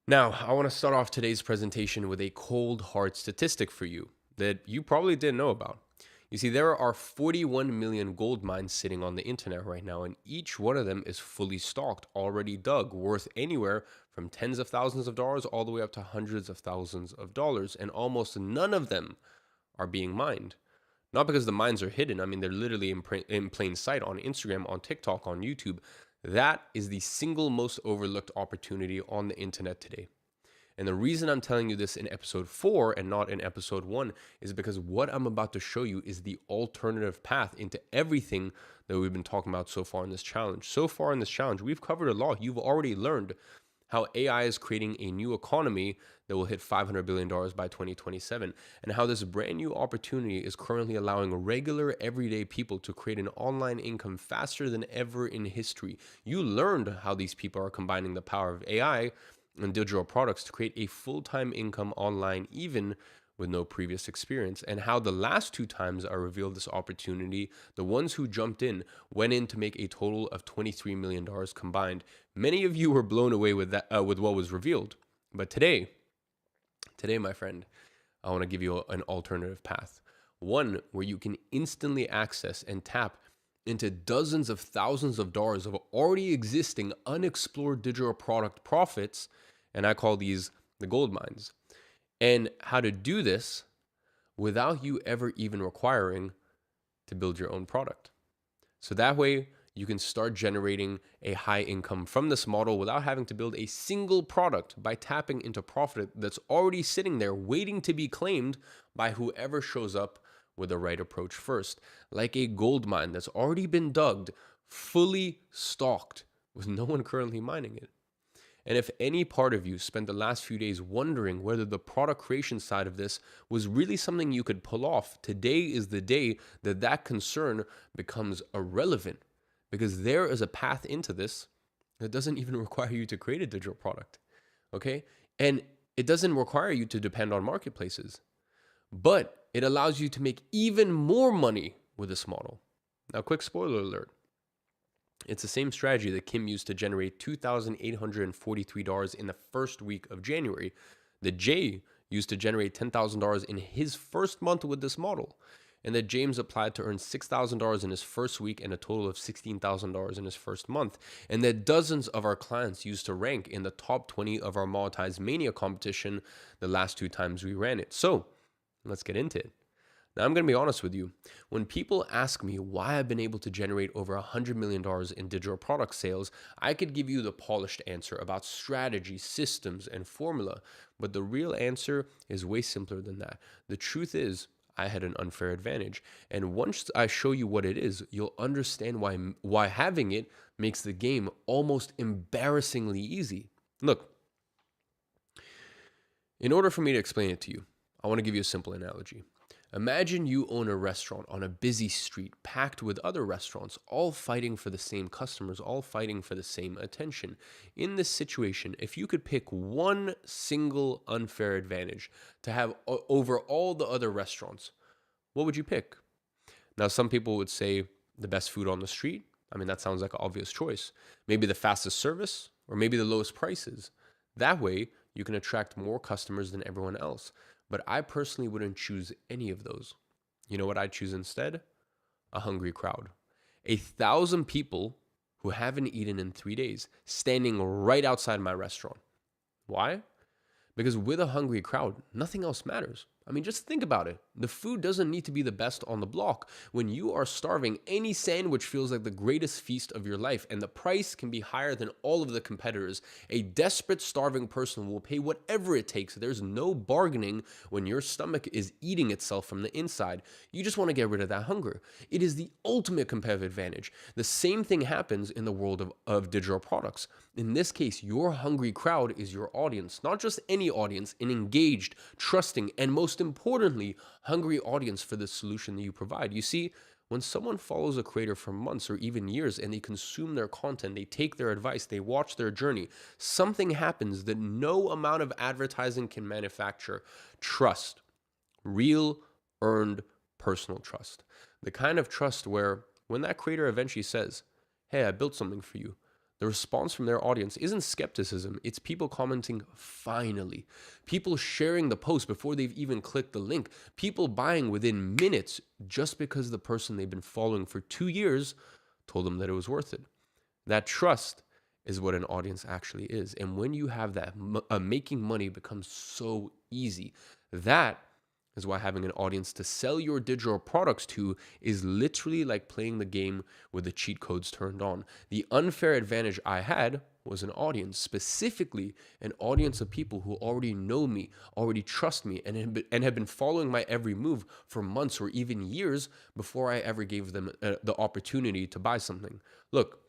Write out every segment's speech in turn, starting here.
Now, I want to start off today's presentation with a cold hard statistic for you that you probably didn't know about. You see, there are 41 million gold mines sitting on the internet right now, and each one of them is fully stocked, already dug, worth anywhere from tens of thousands of dollars all the way up to hundreds of thousands of dollars, and almost none of them are being mined. Not because the mines are hidden. I mean, they're literally in plain sight on Instagram, on TikTok, on YouTube. That is the single most overlooked opportunity on the internet today. And the reason I'm telling you this in episode 4 and not in episode 1 is because what I'm about to show you is the alternative path into everything that we've been talking about so far in this challenge. So far in this challenge, we've covered a lot. You've already learned how AI is creating a new economy that will hit $500 billion by 2027, and how this brand new opportunity is currently allowing regular, everyday people to create an online income faster than ever in history. You learned how these people are combining the power of AI and digital products to create a full-time income online, even with no previous experience, and how the last two times I revealed this opportunity, the ones who jumped in went in to make a total of $23 million combined. Many of you were blown away with that, with what was revealed. But today, my friend, I want to give you an alternative path. One where you can instantly access and tap into dozens of thousands of dollars of already existing unexplored digital product profits. And I call these the gold mines. And how to do this without you ever even requiring to build your own product. So that way you can start generating a high income from this model without having to build a single product, by tapping into profit that's already sitting there waiting to be claimed by whoever shows up with the right approach first. Like a gold mine that's already been dug, fully stocked, with no one currently mining it. And if any part of you spent the last few days wondering whether the product creation side of this was really something you could pull off, today is the day that that concern becomes irrelevant, because there is a path into this that doesn't even require you to create a digital product. Okay? And it doesn't require you to depend on marketplaces, but it allows you to make even more money with this model. Now, quick spoiler alert. It's the same strategy that Kim used to generate $2,843 in the first week of January, that Jay used to generate $10,000 in his first month with this model, and that James applied to earn $6,000 in his first week and a total of $16,000 in his first month, and that dozens of our clients used to rank in the top 20 of our Monetize Mania competition the last two times we ran it. So let's get into it. Now, I'm going to be honest with you. When people ask me why I've been able to generate over $100 million in digital product sales, I could give you the polished answer about strategy, systems, and formula. But the real answer is way simpler than that. The truth is, I had an unfair advantage. And once I show you what it is, you'll understand why having it makes the game almost embarrassingly easy. Look, in order for me to explain it to you, I want to give you a simple analogy. Imagine you own a restaurant on a busy street packed with other restaurants, all fighting for the same customers, all fighting for the same attention. In this situation, if you could pick one single unfair advantage to have over all the other restaurants, what would you pick? Now, some people would say the best food on the street. I mean, that sounds like an obvious choice. Maybe the fastest service, or maybe the lowest prices. That way, you can attract more customers than everyone else. But I personally wouldn't choose any of those. You know what I'd choose instead? A hungry crowd. 1,000 people who haven't eaten in 3 days standing right outside my restaurant. Why? Because with a hungry crowd, nothing else matters. I mean, just think about it. The food doesn't need to be the best on the block. When you are starving, any sandwich feels like the greatest feast of your life, and the price can be higher than all of the competitors. A desperate, starving person will pay whatever it takes. There's no bargaining when your stomach is eating itself from the inside. You just want to get rid of that hunger. It is the ultimate competitive advantage. The same thing happens in the world of digital products. In this case, your hungry crowd is your audience, not just any audience, an engaged, trusting, and most importantly, hungry audience for the solution that you provide. You see, when someone follows a creator for months or even years and they consume their content, they take their advice, they watch their journey, something happens that no amount of advertising can manufacture. Trust. Real, earned, personal trust. The kind of trust where when that creator eventually says, "Hey, I built something for you," The response from their audience isn't skepticism, it's people commenting, finally. People sharing the post before they've even clicked the link. People buying within minutes just because the person they've been following for 2 years told them that it was worth it. That trust is what an audience actually is. And when you have that, making money becomes so easy. That is why having an audience to sell your digital products to is literally like playing the game with the cheat codes turned on. The unfair advantage I had was an audience, specifically an audience of people who already know me, already trust me, and have been following my every move for months or even years before I ever gave them the opportunity to buy something. Look,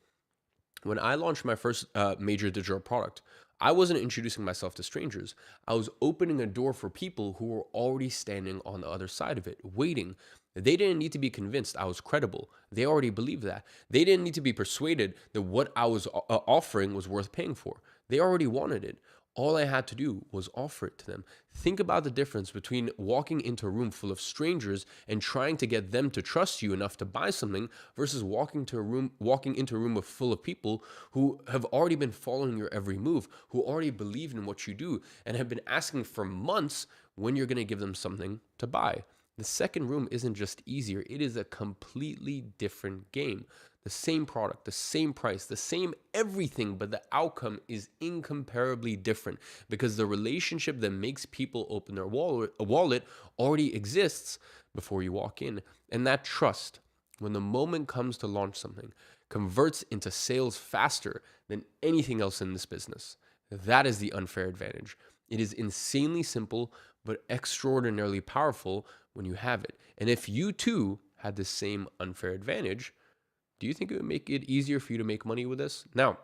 when I launched my first major digital product, I wasn't introducing myself to strangers. I was opening a door for people who were already standing on the other side of it, waiting. They didn't need to be convinced I was credible. They already believed that. They didn't need to be persuaded that what I was offering was worth paying for. They already wanted it. All I had to do was offer it to them. Think about the difference between walking into a room full of strangers and trying to get them to trust you enough to buy something versus walking into a room full of people who have already been following your every move, who already believe in what you do and have been asking for months when you're going to give them something to buy. The second room isn't just easier, it is a completely different game. The same product, the same price, the same everything, but the outcome is incomparably different because the relationship that makes people open their wallet already exists before you walk in. And that trust, when the moment comes to launch something, converts into sales faster than anything else in this business. That is the unfair advantage. It is insanely simple, but extraordinarily powerful when you have it. And if you too had the same unfair advantage, do you think it would make it easier for you to make money with this? Now,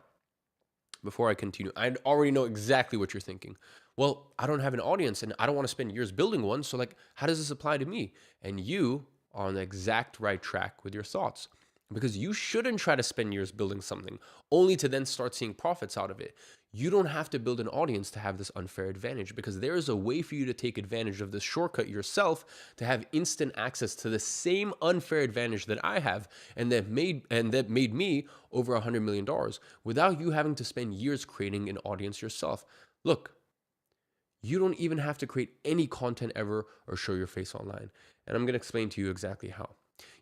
before I continue, I already know exactly what you're thinking. Well, I don't have an audience and I don't want to spend years building one. So, like, how does this apply to me? And you are on the exact right track with your thoughts because you shouldn't try to spend years building something only to then start seeing profits out of it. You don't have to build an audience to have this unfair advantage because there is a way for you to take advantage of this shortcut yourself to have instant access to the same unfair advantage that I have and that made me over $100 million without you having to spend years creating an audience yourself. Look, you don't even have to create any content ever or show your face online. And I'm going to explain to you exactly how.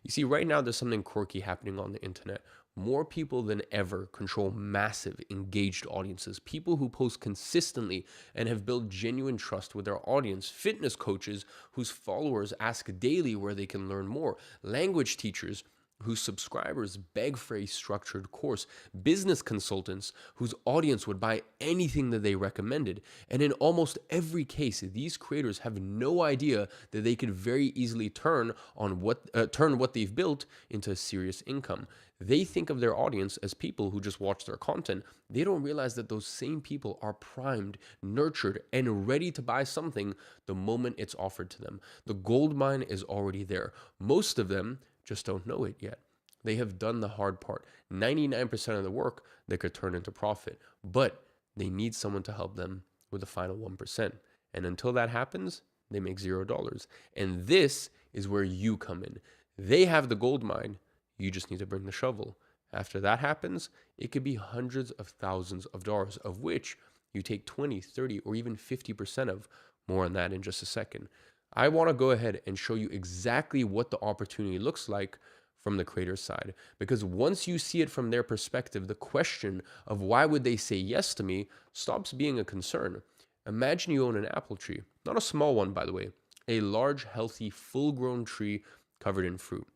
You see, right now there's something quirky happening on the internet. More people than ever control massive, engaged audiences, people who post consistently and have built genuine trust with their audience, fitness coaches whose followers ask daily where they can learn more, language teachers whose subscribers beg for a structured course, business consultants whose audience would buy anything that they recommended. And in almost every case, these creators have no idea that they could very easily turn what they've built into a serious income. They think of their audience as people who just watch their content. They don't realize that those same people are primed, nurtured, and ready to buy something the moment it's offered to them. The gold mine is already there. Most of them just don't know it yet. They have done the hard part, 99% of the work that could turn into profit, but they need someone to help them with the final 1%. And until that happens, they make $0. And this is where you come in. They have the gold mine. You just need to bring the shovel. After that happens, it could be hundreds of thousands of dollars, of which you take 20, 30, or even 50% of. More on that in just a second. I want to go ahead and show you exactly what the opportunity looks like from the creator's side. Because once you see it from their perspective, the question of why would they say yes to me stops being a concern. Imagine you own an apple tree, not a small one, by the way, a large, healthy, full-grown tree covered in fruit.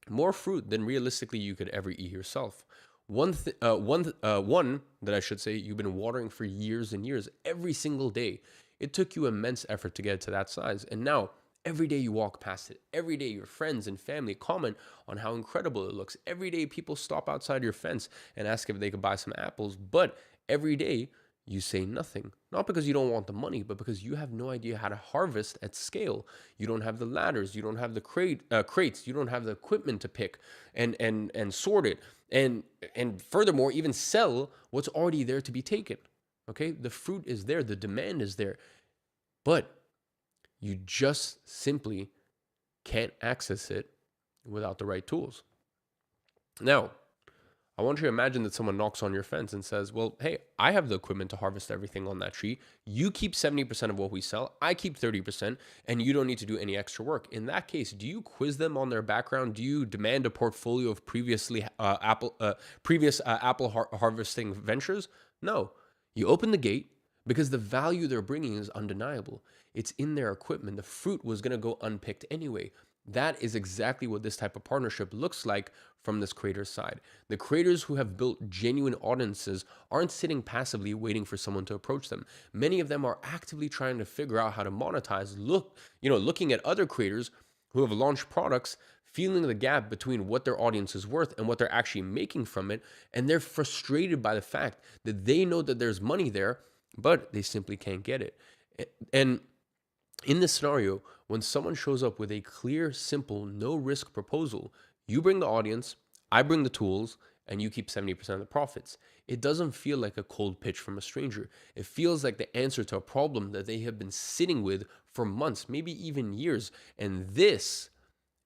More fruit than realistically you could ever eat yourself. One that I should say you've been watering for years and years, every single day. It took you immense effort to get it to that size. And now, every day you walk past it. Every day your friends and family comment on how incredible it looks. Every day people stop outside your fence and ask if they could buy some apples. But every day you say nothing. Not because you don't want the money, but because you have no idea how to harvest at scale. You don't have the ladders. You don't have the crates. You don't have the equipment to pick and sort it. And furthermore, even sell what's already there to be taken. Okay, the fruit is there, the demand is there, but you just simply can't access it without the right tools. Now, I want you to imagine that someone knocks on your fence and says, well, hey, I have the equipment to harvest everything on that tree. You keep 70% of what we sell. I keep 30%, and you don't need to do any extra work. In that case, do you quiz them on their background? Do you demand a portfolio of previous apple harvesting ventures? No. You open the gate because the value they're bringing is undeniable. It's in their equipment. The fruit was going to go unpicked anyway. That is exactly what this type of partnership looks like from this creator's side. The creators who have built genuine audiences aren't sitting passively waiting for someone to approach them. Many of them are actively trying to figure out how to monetize, looking at other creators who have launched products, feeling the gap between what their audience is worth and what they're actually making from it, and they're frustrated by the fact that they know that there's money there, but they simply can't get it. And in this scenario, when someone shows up with a clear, simple, no risk proposal, you bring the audience, I bring the tools, and you keep 70% of the profits. It doesn't feel like a cold pitch from a stranger. It feels like the answer to a problem that they have been sitting with for months, maybe even years. And this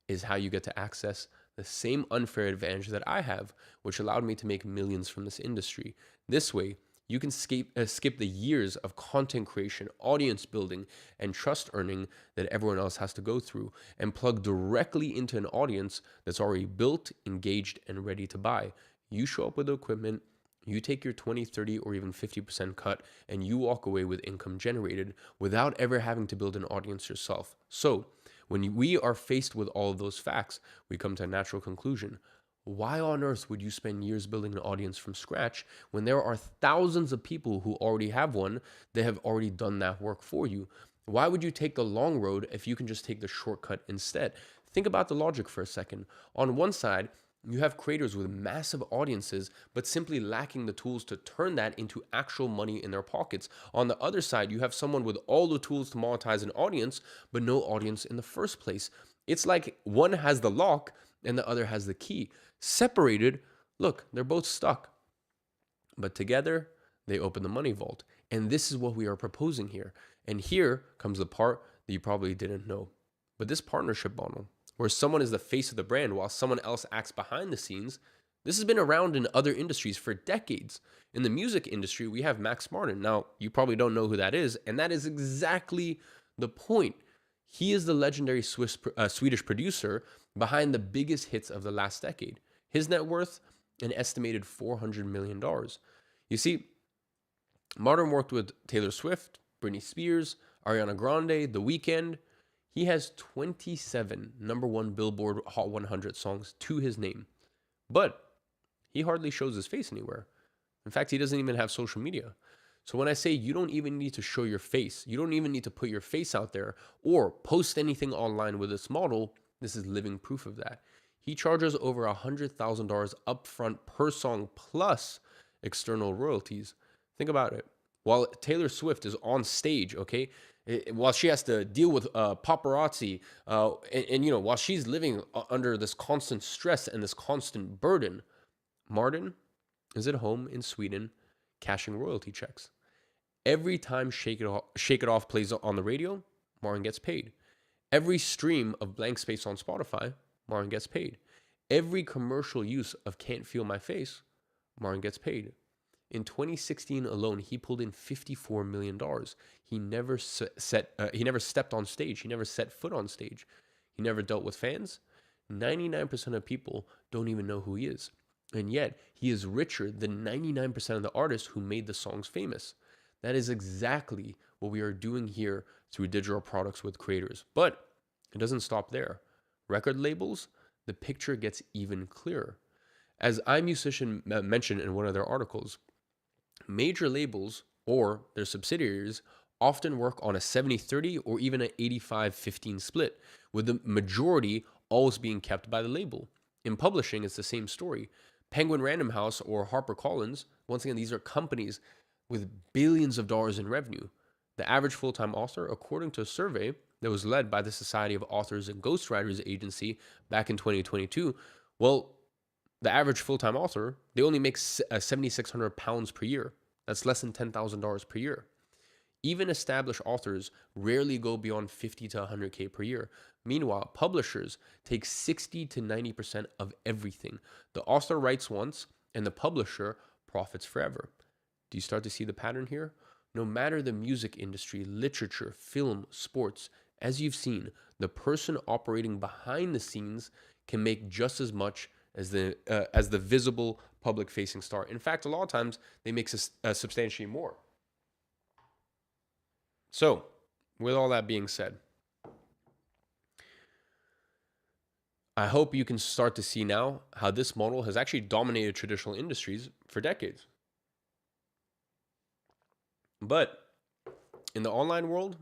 is how you get to access the same unfair advantage that I have, which allowed me to make millions from this industry. This way, you can skip the years of content creation, audience building, and trust earning that everyone else has to go through and plug directly into an audience that's already built, engaged, and ready to buy. You show up with the equipment, you take your 20, 30, or even 50% cut, and you walk away with income generated without ever having to build an audience yourself. So, when we are faced with all of those facts, we come to a natural conclusion. Why on earth would you spend years building an audience from scratch when there are thousands of people who already have one that have already done that work for you? Why would you take the long road if you can just take the shortcut instead? Think about the logic for a second. On one side, you have creators with massive audiences, but simply lacking the tools to turn that into actual money in their pockets. On the other side, you have someone with all the tools to monetize an audience, but no audience in the first place. It's like one has the lock and the other has the key. Separated, look, they're both stuck. But together, they open the money vault. And this is what we are proposing here. And here comes the part that you probably didn't know. But this partnership model, where someone is the face of the brand while someone else acts behind the scenes, this has been around in other industries for decades. In the music industry, we have Max Martin. Now, you probably don't know who that is, and that is exactly the point. He is the legendary Swedish producer behind the biggest hits of the last decade. His net worth, an estimated $400 million. You see, Martin worked with Taylor Swift, Britney Spears, Ariana Grande, The Weeknd. He has 27 #1 Billboard Hot 100 songs to his name. But he hardly shows his face anywhere. In fact, he doesn't even have social media. So when I say you don't even need to show your face, you don't even need to put your face out there or post anything online with this model, this is living proof of that. He charges over $100,000 upfront per song plus external royalties. Think about it. While Taylor Swift is on stage, okay, while she has to deal with paparazzi, while she's living under this constant stress and this constant burden, Martin is at home in Sweden cashing royalty checks. Every time Shake It Off plays on the radio, Martin gets paid. Every stream of Blank Space on Spotify, Martin gets paid. Every commercial use of Can't Feel My Face, Martin gets paid. In 2016 alone, he pulled in $54 million. He never stepped on stage. He never set foot on stage. He never dealt with fans. 99% of people don't even know who he is. And yet, he is richer than 99% of the artists who made the songs famous. That is exactly what we are doing here through digital products with creators. But it doesn't stop there. Record labels, the picture gets even clearer. As iMusician mentioned in one of their articles, major labels or their subsidiaries often work on a 70-30 or even an 85-15 split, with the majority always being kept by the label. In publishing, it's the same story. Penguin Random House or HarperCollins, once again, these are companies with billions of dollars in revenue. The average full-time author, according to a survey that was led by the Society of Authors and Ghostwriters Agency back in 2022, well, the average full-time author, they only make £7,600 per year. That's less than $10,000 per year. Even established authors rarely go beyond 50 to 100K per year. Meanwhile, publishers take 60 to 90% of everything. The author writes once, and the publisher profits forever. Do you start to see the pattern here? No matter the music industry, literature, film, sports, as you've seen, the person operating behind the scenes can make just as much as the visible public facing star. In fact, a lot of times they make substantially more. So, with all that being said, I hope you can start to see now how this model has actually dominated traditional industries for decades. But in the online world,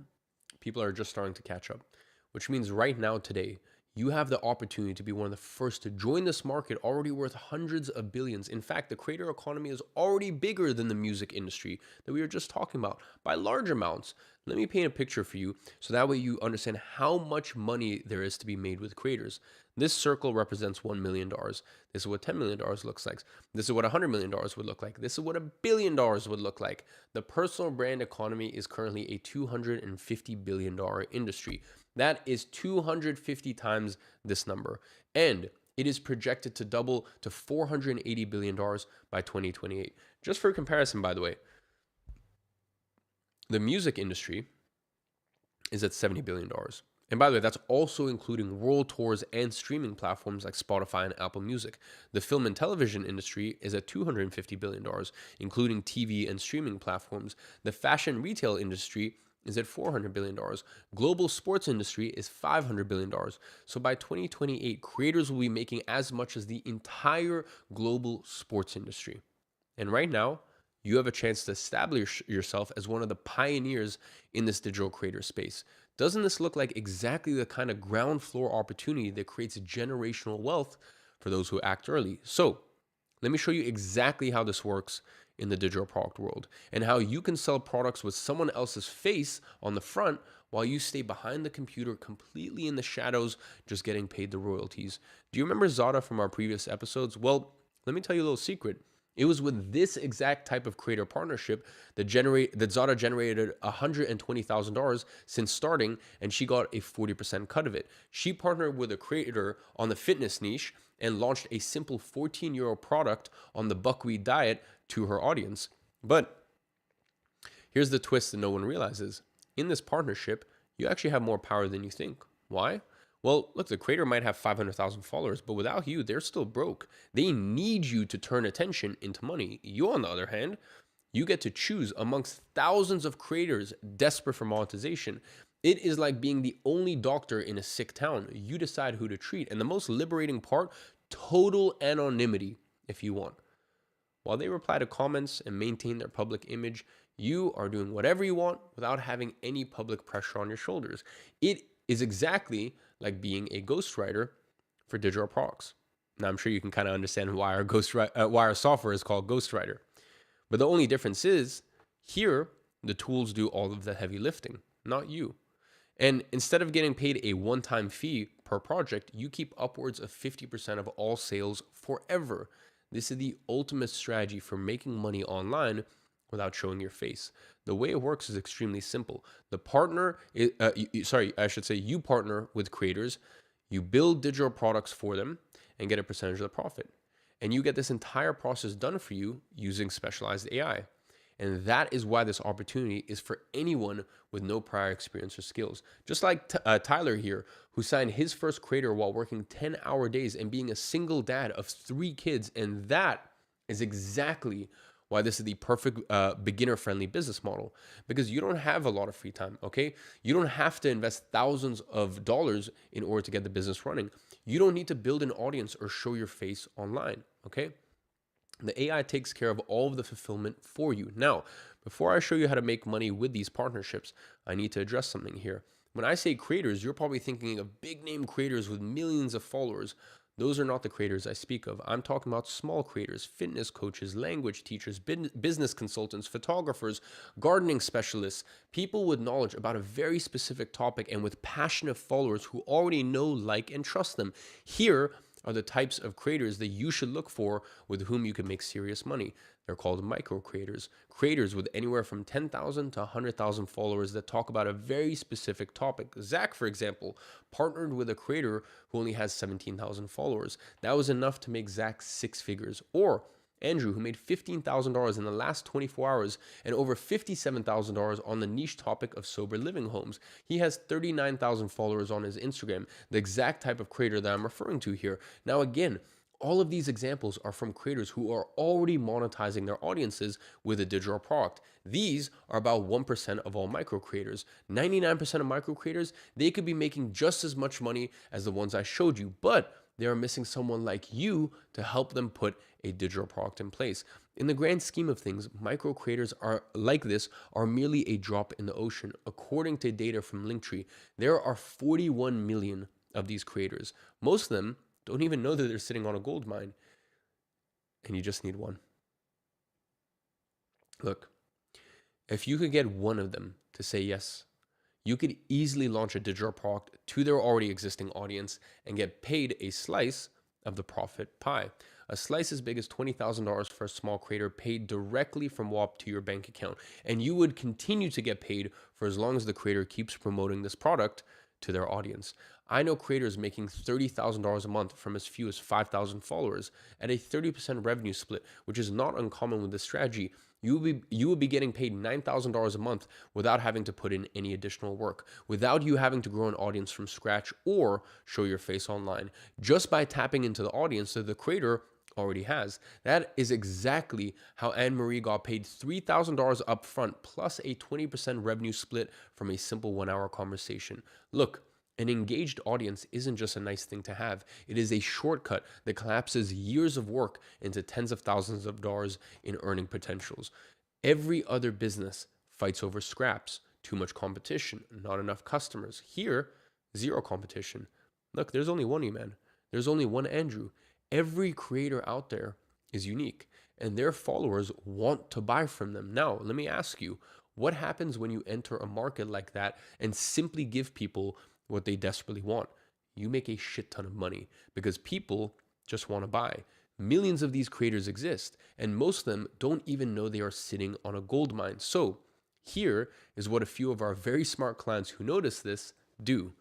people are just starting to catch up, which means right now, today, you have the opportunity to be one of the first to join this market already worth hundreds of billions. In fact, the creator economy is already bigger than the music industry that we were just talking about by large amounts. Let me paint a picture for you so that way you understand how much money there is to be made with creators. This circle represents $1 million. This is what $10 million looks like. This is what $100 million would look like. This is what $1 billion would look like. The personal brand economy is currently a $250 billion industry. That is 250 times this number. And it is projected to double to $480 billion by 2028. Just for comparison, by the way, the music industry is at $70 billion. And by the way, that's also including world tours and streaming platforms like Spotify and Apple Music. The film and television industry is at $250 billion, including TV and streaming platforms. The fashion retail industry is at $400 billion. Global sports industry is $500 billion. So by 2028, creators will be making as much as the entire global sports industry. And right now, you have a chance to establish yourself as one of the pioneers in this digital creator space. Doesn't this look like exactly the kind of ground floor opportunity that creates generational wealth for those who act early? So let me show you exactly how this works in the digital product world and how you can sell products with someone else's face on the front while you stay behind the computer completely in the shadows, just getting paid the royalties. Do you remember Zada from our previous episodes? Well, let me tell you a little secret. It was with this exact type of creator partnership that Zada generated $120,000 since starting, and she got a 40% cut of it. She partnered with a creator on the fitness niche and launched a simple 14-euro product on the buckwheat diet to her audience. But here's the twist that no one realizes. In this partnership, you actually have more power than you think. Why? Well, look, the creator might have 500,000 followers, but without you, they're still broke. They need you to turn attention into money. You, on the other hand, you get to choose amongst thousands of creators desperate for monetization. It is like being the only doctor in a sick town. You decide who to treat. And the most liberating part, total anonymity if you want. While they reply to comments and maintain their public image, you are doing whatever you want without having any public pressure on your shoulders. It is exactly like being a ghostwriter for digital products. Now, I'm sure you can kind of understand why our software is called Ghostwriter. But the only difference is here, the tools do all of the heavy lifting, not you. And instead of getting paid a one-time fee per project, you keep upwards of 50% of all sales forever. This is the ultimate strategy for making money online without showing your face. The way it works is extremely simple. You partner with creators, you build digital products for them and get a percentage of the profit. And you get this entire process done for you using specialized AI. And that is why this opportunity is for anyone with no prior experience or skills. Just like Tyler here, who signed his first creator while working 10-hour days and being a single dad of 3 kids. And that is exactly why this is the perfect beginner-friendly business model, because you don't have a lot of free time, okay? You don't have to invest thousands of dollars in order to get the business running. You don't need to build an audience or show your face online, okay? The AI takes care of all of the fulfillment for you. Now, before I show you how to make money with these partnerships, I need to address something here. When I say creators, you're probably thinking of big-name creators with millions of followers. Those are not the creators I speak of. I'm talking about small creators, fitness coaches, language teachers, business consultants, photographers, gardening specialists, people with knowledge about a very specific topic and with passionate followers who already know, like, and trust them. Here are the types of creators that you should look for with whom you can make serious money. They're called micro creators, creators with anywhere from 10,000 to 100,000 followers that talk about a very specific topic. Zach, for example, partnered with a creator who only has 17,000 followers. That was enough to make Zach 6 figures. Or Andrew, who made $15,000 in the last 24 hours and over $57,000 on the niche topic of sober living homes. He has 39,000 followers on his Instagram, the exact type of creator that I'm referring to here. Now, again, all of these examples are from creators who are already monetizing their audiences with a digital product. These are about 1% of all micro creators. 99% of micro creators, they could be making just as much money as the ones I showed you, but they are missing someone like you to help them put a digital product in place. In the grand scheme of things, micro creators are like this are merely a drop in the ocean. According to data from Linktree, there are 41 million of these creators. Most of them don't even know that they're sitting on a gold mine, and you just need one. Look, if you could get one of them to say yes, you could easily launch a digital product to their already existing audience and get paid a slice of the profit pie. A slice as big as $20,000 for a small creator paid directly from WAP to your bank account, and you would continue to get paid for as long as the creator keeps promoting this product to their audience. I know creators making $30,000 a month from as few as 5,000 followers at a 30% revenue split, which is not uncommon with this strategy. You will be getting paid $9,000 a month without having to put in any additional work, without you having to grow an audience from scratch or show your face online, just by tapping into the audience that the creator already has. That is exactly how Anne-Marie got paid $3,000 up front plus a 20% revenue split from a simple 1-hour conversation. Look, an engaged audience isn't just a nice thing to have. It is a shortcut that collapses years of work into tens of thousands of dollars in earning potentials. Every other business fights over scraps, too much competition, not enough customers. Here, zero competition. Look, there's only one man. There's only one Andrew. Every creator out there is unique, and their followers want to buy from them. Now, let me ask you, what happens when you enter a market like that and simply give people what they desperately want? You make a shit ton of money because people just want to buy. Millions of these creators exist, and most of them don't even know they are sitting on a gold mine. So here is what a few of our very smart clients who notice this do.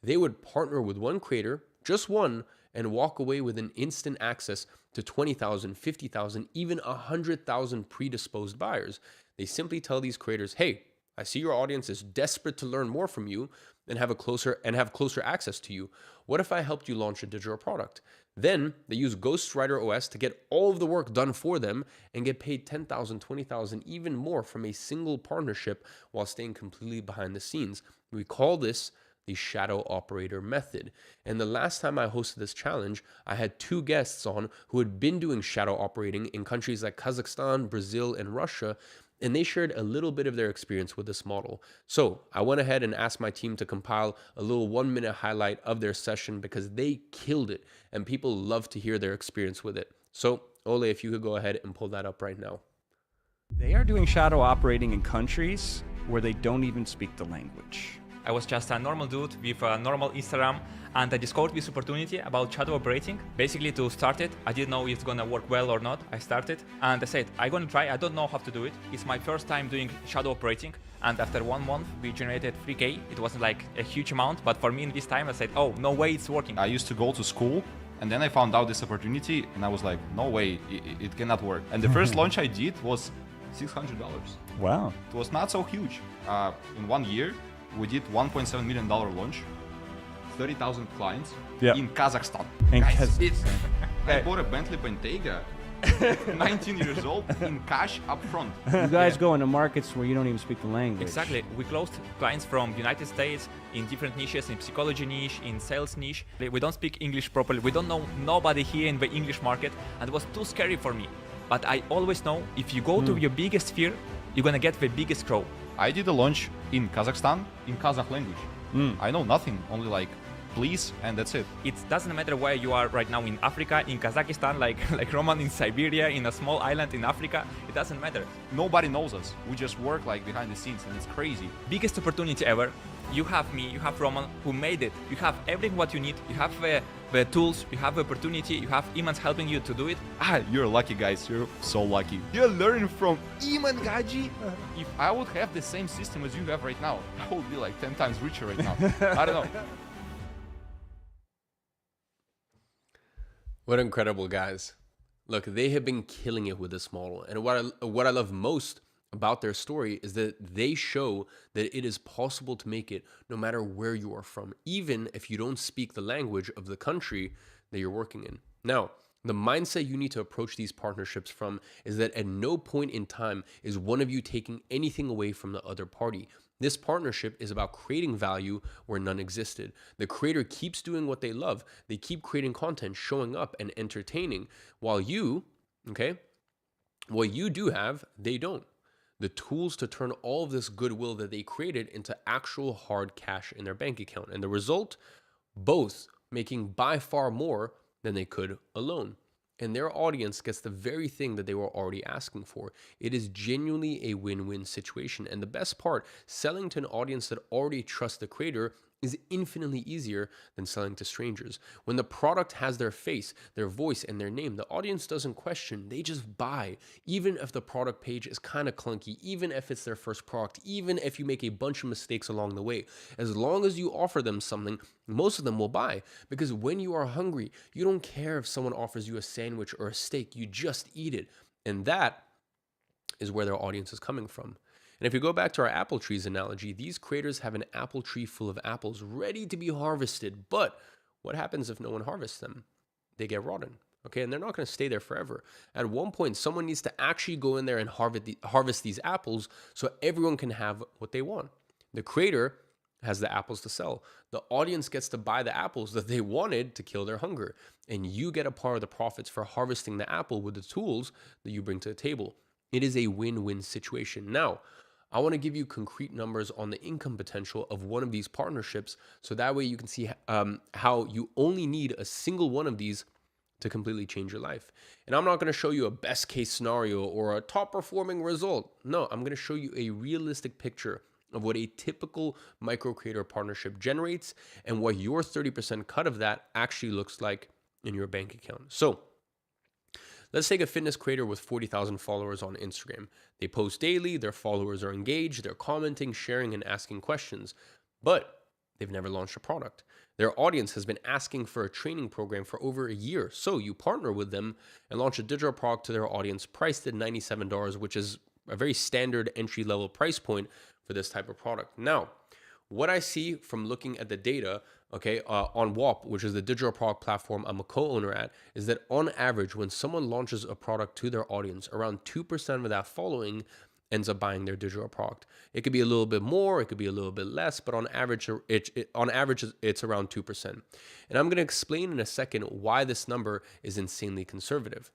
They would partner with one creator, just one, and walk away with an instant access to 20,000, 50,000, even 100,000 predisposed buyers. They simply tell these creators, hey, I see your audience is desperate to learn more from you and have closer access to you. What if I helped you launch a digital product? Then they use Ghostwriter OS to get all of the work done for them and get paid 10,000, 20,000, even more from a single partnership while staying completely behind the scenes. We call this the shadow operator method. And the last time I hosted this challenge, I had 2 guests on who had been doing shadow operating in countries like Kazakhstan, Brazil, and Russia, and they shared a little bit of their experience with this model. So I went ahead and asked my team to compile a little 1-minute highlight of their session because they killed it and people love to hear their experience with it. So Ole, if you could go ahead and pull that up right now. They are doing shadow operating in countries where they don't even speak the language. I was just a normal dude with a normal Instagram, and I discovered this opportunity about shadow operating. Basically, to start it, I didn't know if it's gonna work well or not. I started and I said, I'm gonna try. I don't know how to do it. It's my first time doing shadow operating, and after 1 month, we generated 3K. It wasn't like a huge amount, but for me in this time, I said, oh, no way it's working. I used to go to school, and then I found out this opportunity, and I was like, no way, it cannot work. And the first launch I did was $600. Wow. It was not so huge. In 1 year, we did $1.7 million launch, 30,000 clients in Kazakhstan. Guys, I bought a Bentley Bentayga, 19 years old, in cash up front. You guys go into markets where you don't even speak the language. Exactly. We closed clients from United States in different niches, in psychology niche, in sales niche. We don't speak English properly. We don't know nobody here in the English market, and it was too scary for me. But I always know if you go to your biggest fear, you're gonna get the biggest crow. I did a launch in Kazakhstan in Kazakh language. I know nothing, only like please, and that's it. It doesn't matter where you are right now in Africa, in Kazakhstan, like Roman in Siberia, in a small island in Africa. It doesn't matter. Nobody knows us. We just work like behind the scenes, and it's crazy. Biggest opportunity ever. You have me, you have Roman, who made it. You have everything what you need. You have the tools, you have the opportunity, you have Imans helping you to do it. You're lucky, guys. You're so lucky. You're learning from Iman Gaji. If I would have the same system as you have right now, I would be like 10 times richer right now. I don't know. What incredible guys. Look, they have been killing it with this model. And what I love most about their story is that they show that it is possible to make it no matter where you are from, even if you don't speak the language of the country that you're working in. Now, the mindset you need to approach these partnerships from is that at no point in time is one of you taking anything away from the other party. This partnership is about creating value where none existed. The creator keeps doing what they love. They keep creating content, showing up and entertaining, while you, okay, what you do have, they don't. The tools to turn all of this goodwill that they created into actual hard cash in their bank account. And the result, both making by far more than they could alone. And their audience gets the very thing that they were already asking for. It is genuinely a win-win situation. And the best part, selling to an audience that already trusts the creator is infinitely easier than selling to strangers. When the product has their face, their voice, and their name, the audience doesn't question, they just buy. Even if the product page is kind of clunky, even if it's their first product, even if you make a bunch of mistakes along the way, as long as you offer them something, most of them will buy. Because when you are hungry, you don't care if someone offers you a sandwich or a steak, you just eat it. And that is where their audience is coming from. And if you go back to our apple trees analogy, these creators have an apple tree full of apples ready to be harvested. But what happens if no one harvests them? They get rotten. Okay, and they're not going to stay there forever. At one point, someone needs to actually go in there and harvest these apples so everyone can have what they want. The creator has the apples to sell. The audience gets to buy the apples that they wanted to kill their hunger. And you get a part of the profits for harvesting the apple with the tools that you bring to the table. It is a win-win situation. Now, I want to give you concrete numbers on the income potential of one of these partnerships, so that way you can see how you only need a single one of these to completely change your life. And I'm not going to show you a best case scenario or a top performing result. No, I'm going to show you a realistic picture of what a typical micro creator partnership generates and what your 30% cut of that actually looks like in your bank account. So let's take a fitness creator with 40,000 followers on Instagram. They post daily, their followers are engaged, they're commenting, sharing, and asking questions, but they've never launched a product. Their audience has been asking for a training program for over a year. So you partner with them and launch a digital product to their audience priced at $97, which is a very standard entry-level price point for this type of product. Now, what I see from looking at the data, okay, on WOP, which is the digital product platform I'm a co-owner at, is that on average, when someone launches a product to their audience, around 2% of that following ends up buying their digital product. It could be a little bit more, it could be a little bit less, but on average, it's around 2%. And I'm going to explain in a second why this number is insanely conservative.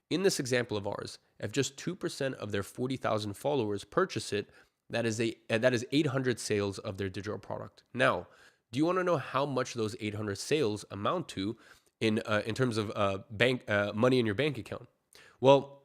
In this example of ours, if just 2% of their 40,000 followers purchase it, that is 800 sales of their digital product. Now, do you want to know how much those 800 sales amount to in terms of money in your bank account? Well,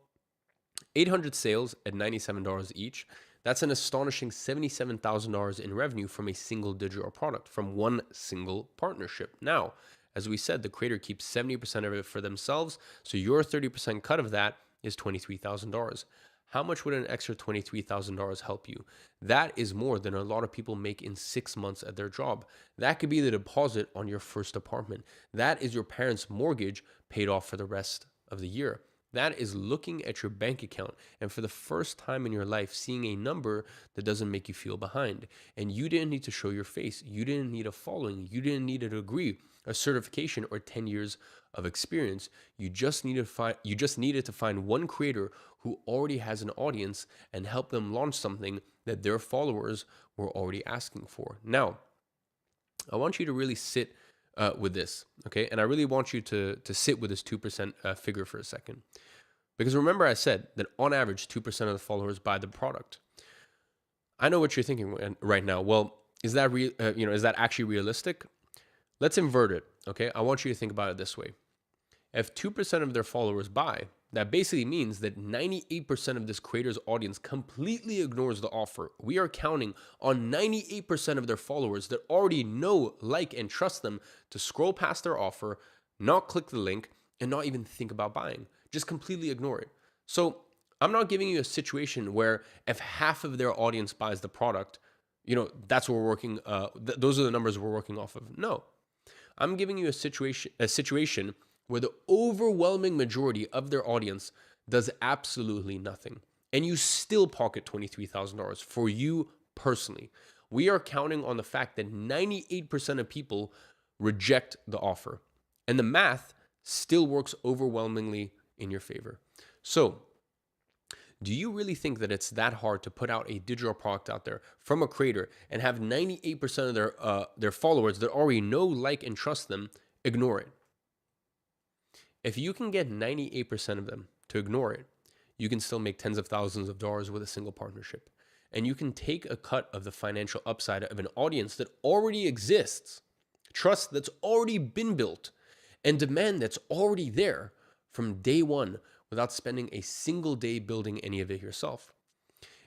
800 sales at $97 each, that's an astonishing $77,000 in revenue from a single digital product, from one single partnership. Now, as we said, the creator keeps 70% of it for themselves, so your 30% cut of that is $23,000. How much would an extra $23,000 help you? That is more than a lot of people make in 6 months at their job. That could be the deposit on your first apartment. That is your parents' mortgage paid off for the rest of the year. That is looking at your bank account and for the first time in your life seeing a number that doesn't make you feel behind. And you didn't need to show your face. You didn't need a following. You didn't need a degree, a certification, or 10 years of experience. You just needed to find one creator who already has an audience and help them launch something that their followers were already asking for. Now, I want you to really sit with this, okay? And I really want you to sit with this 2% figure for a second. Because remember I said that on average, 2% of the followers buy the product. I know what you're thinking right now. Well, is that is that actually realistic? Let's invert it, okay? I want you to think about it this way. If 2% of their followers buy, that basically means that 98% of this creator's audience completely ignores the offer. We are counting on 98% of their followers that already know, like, and trust them to scroll past their offer, not click the link, and not even think about buying. Just completely ignore it. So I'm not giving you a situation where if half of their audience buys the product, that's what we're working, those are the numbers we're working off of. No. I'm giving you a situation where the overwhelming majority of their audience does absolutely nothing. And you still pocket $23,000 for you personally. We are counting on the fact that 98% of people reject the offer. And the math still works overwhelmingly in your favor. So, do you really think that it's that hard to put out a digital product out there from a creator and have 98% of their followers that already know, like, and trust them ignore it? If you can get 98% of them to ignore it, you can still make tens of thousands of dollars with a single partnership. And you can take a cut of the financial upside of an audience that already exists, trust that's already been built, and demand that's already there from day one without spending a single day building any of it yourself.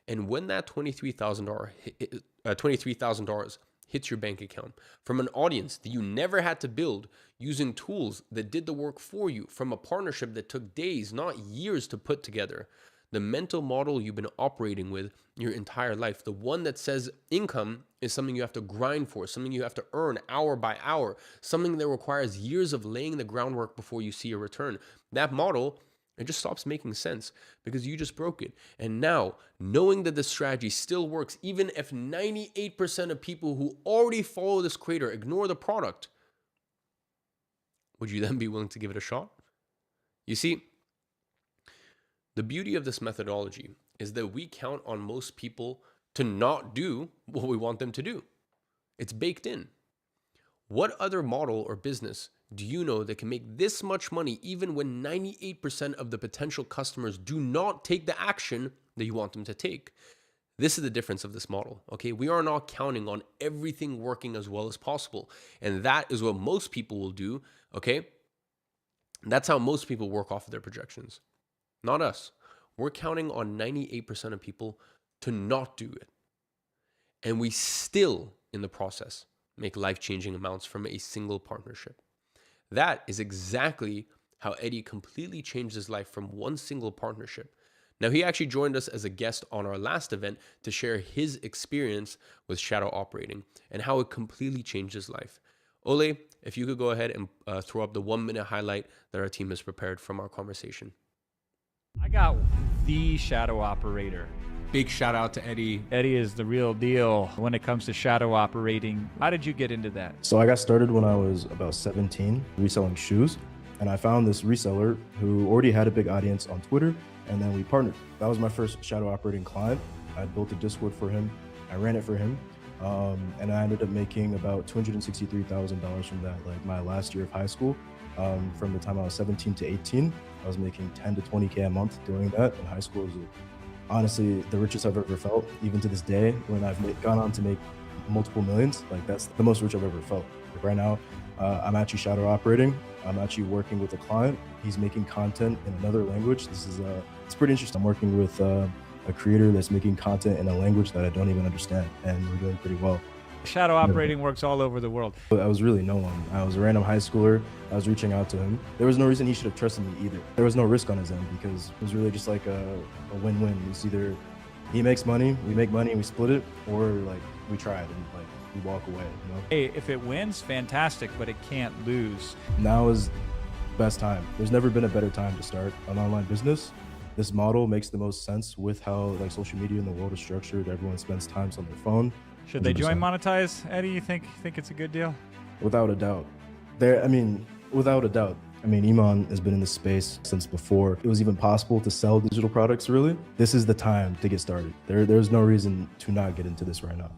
And when that $23,000 hits your bank account from an audience that you never had to build using tools that did the work for you, from a partnership that took days, not years to put together, the mental model you've been operating with your entire life, the one that says income is something you have to grind for, something you have to earn hour by hour, something that requires years of laying the groundwork before you see a return. That model, it just stops making sense because you just broke it. And now, knowing that this strategy still works, even if 98% of people who already follow this creator ignore the product, would you then be willing to give it a shot? You see, the beauty of this methodology is that we count on most people to not do what we want them to do. It's baked in. What other model or business do you know that can make this much money even when 98% of the potential customers do not take the action that you want them to take? This is the difference of this model, okay? We are not counting on everything working as well as possible. And that is what most people will do, okay? That's how most people work off of their projections. Not us. We're counting on 98% of people to not do it. And we still, in the process, make life-changing amounts from a single partnership. That is exactly how Eddie completely changed his life from one single partnership. Now, he actually joined us as a guest on our last event to share his experience with shadow operating and how it completely changed his life. Ole, if you could go ahead and throw up the 1-minute highlight that our team has prepared from our conversation. I got the shadow operator. Big shout out to Eddie. Eddie is the real deal when it comes to shadow operating. How did you get into that? So I got started when I was about 17, reselling shoes. And I found this reseller who already had a big audience on Twitter, and then we partnered. That was my first shadow operating client. I built a Discord for him. I ran it for him. And I ended up making about $263,000 from that, like my last year of high school. From the time I was 17 to 18, I was making 10 to 20K a month doing that. In high school, it was honestly the richest I've ever felt. Even to this day, when I've gone on to make multiple millions, like that's the most rich I've ever felt. Like right now, I'm actually shadow operating. I'm actually working with a client. He's making content in another language. It's pretty interesting. I'm working with a creator that's making content in a language that I don't even understand, and we're doing pretty well. Shadow operating works all over the world. I was really no one. I was a random high schooler. I was reaching out to him. There was no reason he should have trusted me either. There was no risk on his end because it was really just like a win-win. It's either he makes money, we make money, and we split it, or like we tried and like we walk away. You know? Hey, if it wins, fantastic, but it can't lose. Now is best time. There's never been a better time to start an online business. This model makes the most sense with how like social media in the world is structured. Everyone spends time on their phone. Should they 100%. Join Monetize, Eddie? You think it's a good deal? Without a doubt. Without a doubt. I mean, Iman has been in this space since before it was even possible to sell digital products, really. This is the time to get started. There's no reason to not get into this right now.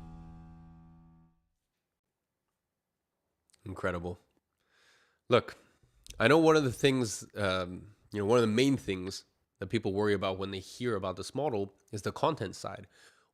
Incredible. Look, I know one of the things, one of the main things that people worry about when they hear about this model is the content side.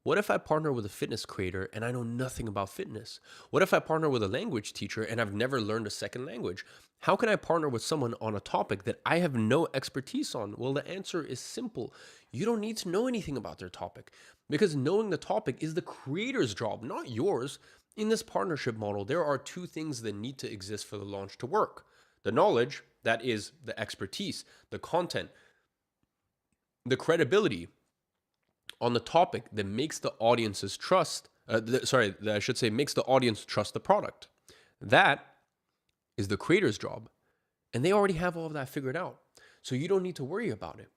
What if I partner with a fitness creator and I know nothing about fitness? What if I partner with a language teacher and I've never learned a second language? How can I partner with someone on a topic that I have no expertise on? Well, the answer is simple. You don't need to know anything about their topic because knowing the topic is the creator's job, not yours. In this partnership model, there are two things that need to exist for the launch to work. The knowledge, that is the expertise, the content, the credibility on the topic that makes the audiences trust, makes the audience trust the product. That is the creator's job. And they already have all of that figured out. So you don't need to worry about it.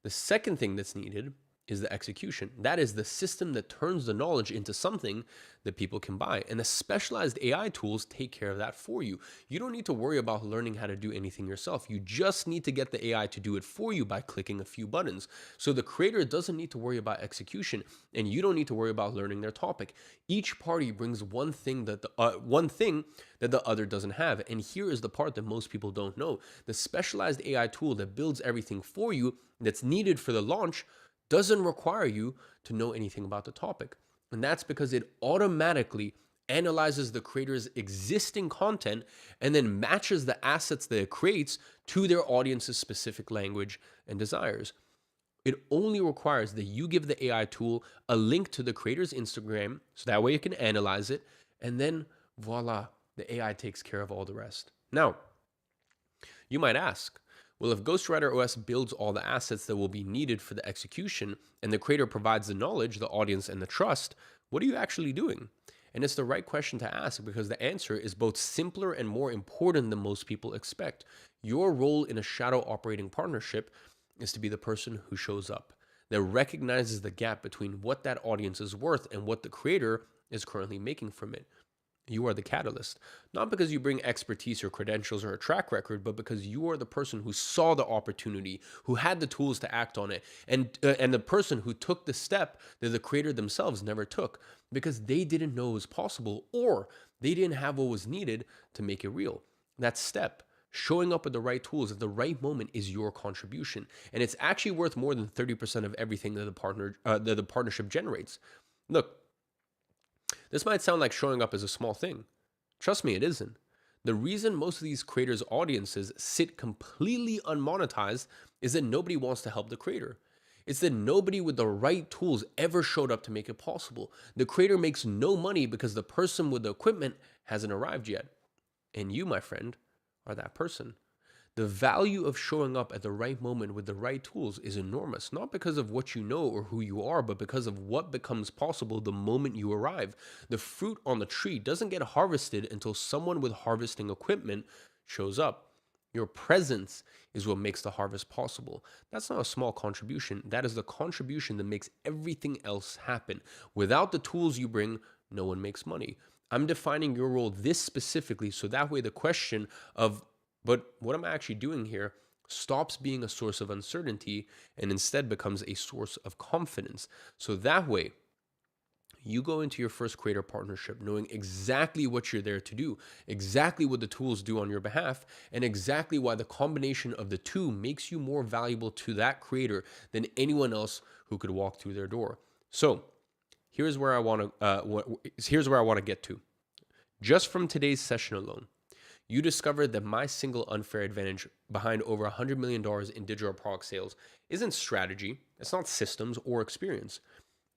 The second thing that's needed is the execution. That is the system that turns the knowledge into something that people can buy. And the specialized AI tools take care of that for you. You don't need to worry about learning how to do anything yourself. You just need to get the AI to do it for you by clicking a few buttons. So the creator doesn't need to worry about execution, and you don't need to worry about learning their topic. Each party brings one thing that the other doesn't have. And here is the part that most people don't know. The specialized AI tool that builds everything for you that's needed for the launch doesn't require you to know anything about the topic. And that's because it automatically analyzes the creator's existing content and then matches the assets that it creates to their audience's specific language and desires. It only requires that you give the AI tool a link to the creator's Instagram, so that way it can analyze it, and then voila, the AI takes care of all the rest. Now, you might ask, well, if Ghostwriter OS builds all the assets that will be needed for the execution and the creator provides the knowledge, the audience, and the trust, what are you actually doing? And it's the right question to ask because the answer is both simpler and more important than most people expect. Your role in a shadow operating partnership is to be the person who shows up, that recognizes the gap between what that audience is worth and what the creator is currently making from it. You are the catalyst, not because you bring expertise or credentials or a track record, but because you are the person who saw the opportunity, who had the tools to act on it, and the person who took the step that the creator themselves never took because they didn't know it was possible or they didn't have what was needed to make it real. That step, showing up with the right tools at the right moment, is your contribution, and it's actually worth more than 30% of everything that the partnership generates. Look. This might sound like showing up as a small thing. Trust me, it isn't. The reason most of these creators' audiences sit completely unmonetized is that nobody wants to help the creator. It's that nobody with the right tools ever showed up to make it possible. The creator makes no money because the person with the equipment hasn't arrived yet. And you, my friend, are that person. The value of showing up at the right moment with the right tools is enormous, not because of what you know or who you are, but because of what becomes possible the moment you arrive. The fruit on the tree doesn't get harvested until someone with harvesting equipment shows up. Your presence is what makes the harvest possible. That's not a small contribution. That is the contribution that makes everything else happen. Without the tools you bring, no one makes money. I'm defining your role this specifically so that way the question of but what am I actually doing here stops being a source of uncertainty and instead becomes a source of confidence. So that way, you go into your first creator partnership knowing exactly what you're there to do, exactly what the tools do on your behalf, and exactly why the combination of the two makes you more valuable to that creator than anyone else who could walk through their door. So here's where I want to get to. Just from today's session alone, you discovered that my single unfair advantage behind over $100 million in digital product sales isn't strategy, it's not systems or experience.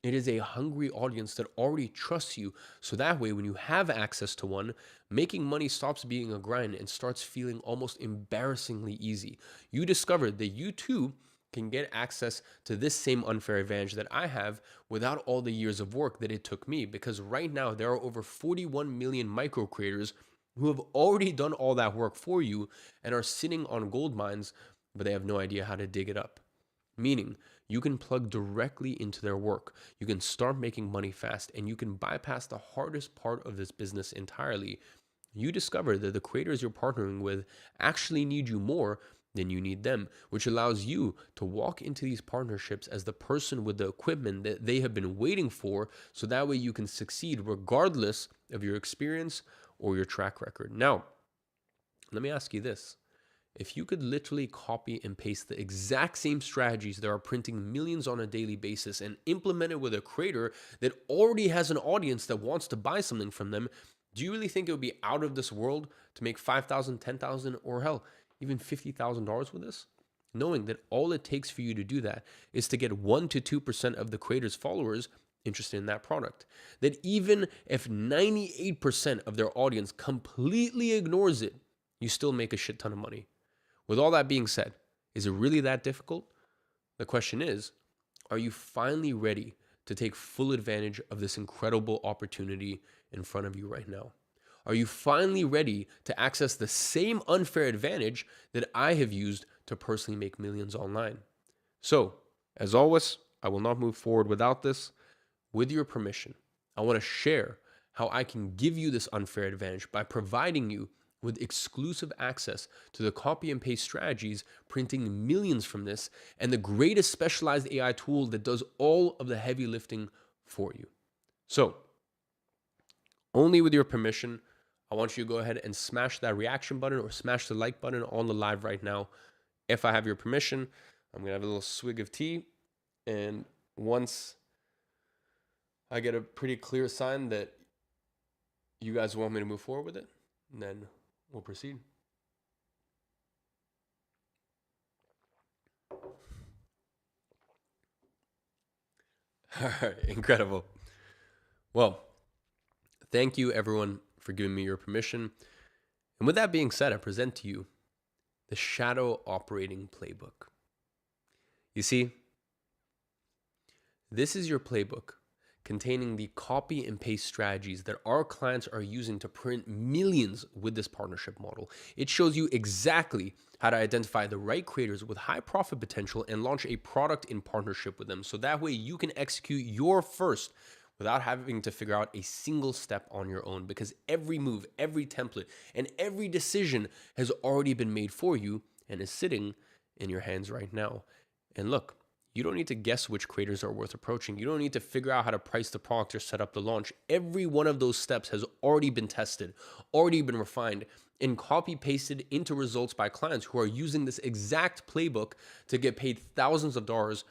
It is a hungry audience that already trusts you, so that way when you have access to one, making money stops being a grind and starts feeling almost embarrassingly easy. You discovered that you too can get access to this same unfair advantage that I have without all the years of work that it took me, because right now there are over 41 million micro creators who have already done all that work for you and are sitting on gold mines, but they have no idea how to dig it up. Meaning, you can plug directly into their work, you can start making money fast, and you can bypass the hardest part of this business entirely. You discover that the creators you're partnering with actually need you more than you need them, which allows you to walk into these partnerships as the person with the equipment that they have been waiting for, so that way you can succeed regardless of your experience or your track record. Now, let me ask you this. If you could literally copy and paste the exact same strategies that are printing millions on a daily basis and implement it with a creator that already has an audience that wants to buy something from them, do you really think it would be out of this world to make $5,000, $10,000, or hell, even $50,000 with this? Knowing that all it takes for you to do that is to get 1 to 2% of the creator's followers interested in that product. That even if 98% of their audience completely ignores it, you still make a shit ton of money. With all that being said, is it really that difficult? The question is, are you finally ready to take full advantage of this incredible opportunity in front of you right now? Are you finally ready to access the same unfair advantage that I have used to personally make millions online? So, as always, I will not move forward without this. With your permission, I want to share how I can give you this unfair advantage by providing you with exclusive access to the copy and paste strategies, printing millions from this, and the greatest specialized AI tool that does all of the heavy lifting for you. So, only with your permission, I want you to go ahead and smash that reaction button or smash the like button on the live right now. If I have your permission, I'm going to have a little swig of tea. And once I get a pretty clear sign that you guys want me to move forward with it, then we'll proceed. All right, incredible. Well, thank you everyone for giving me your permission. And with that being said, I present to you the Shadow Operating Playbook. You see, this is your playbook containing the copy and paste strategies that our clients are using to print millions with this partnership model. It shows you exactly how to identify the right creators with high profit potential and launch a product in partnership with them. So that way you can execute your first without having to figure out a single step on your own, because every move, every template, and every decision has already been made for you and is sitting in your hands right now. And look, you don't need to guess which creators are worth approaching. You don't need to figure out how to price the product or set up the launch. Every one of those steps has already been tested, already been refined, and copy pasted into results by clients who are using this exact playbook to get paid thousands of dollars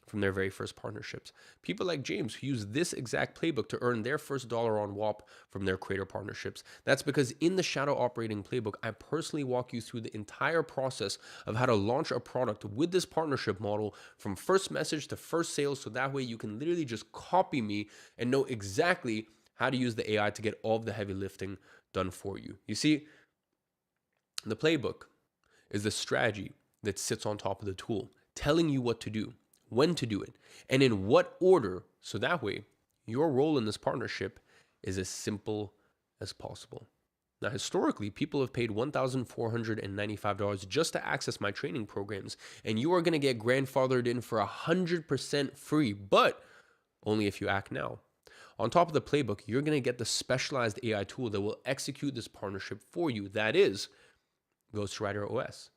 from their very first partnerships. People like James who use this exact playbook to earn their first dollar on WAP from their creator partnerships. That's because in the Shadow Operating Playbook, I personally walk you through the entire process of how to launch a product with this partnership model from first message to first sale. So that way you can literally just copy me and know exactly how to use the AI to get all of the heavy lifting done for you. You see, the playbook is the strategy that sits on top of the tool, telling you what to do, when to do it, and in what order, so that way your role in this partnership is as simple as possible. Now, historically, people have paid $1,495 just to access my training programs, and you are going to get grandfathered in for 100% free, but only if you act now. On top of the playbook, you're going to get the specialized AI tool that will execute this partnership for you. That is Ghostwriter OS.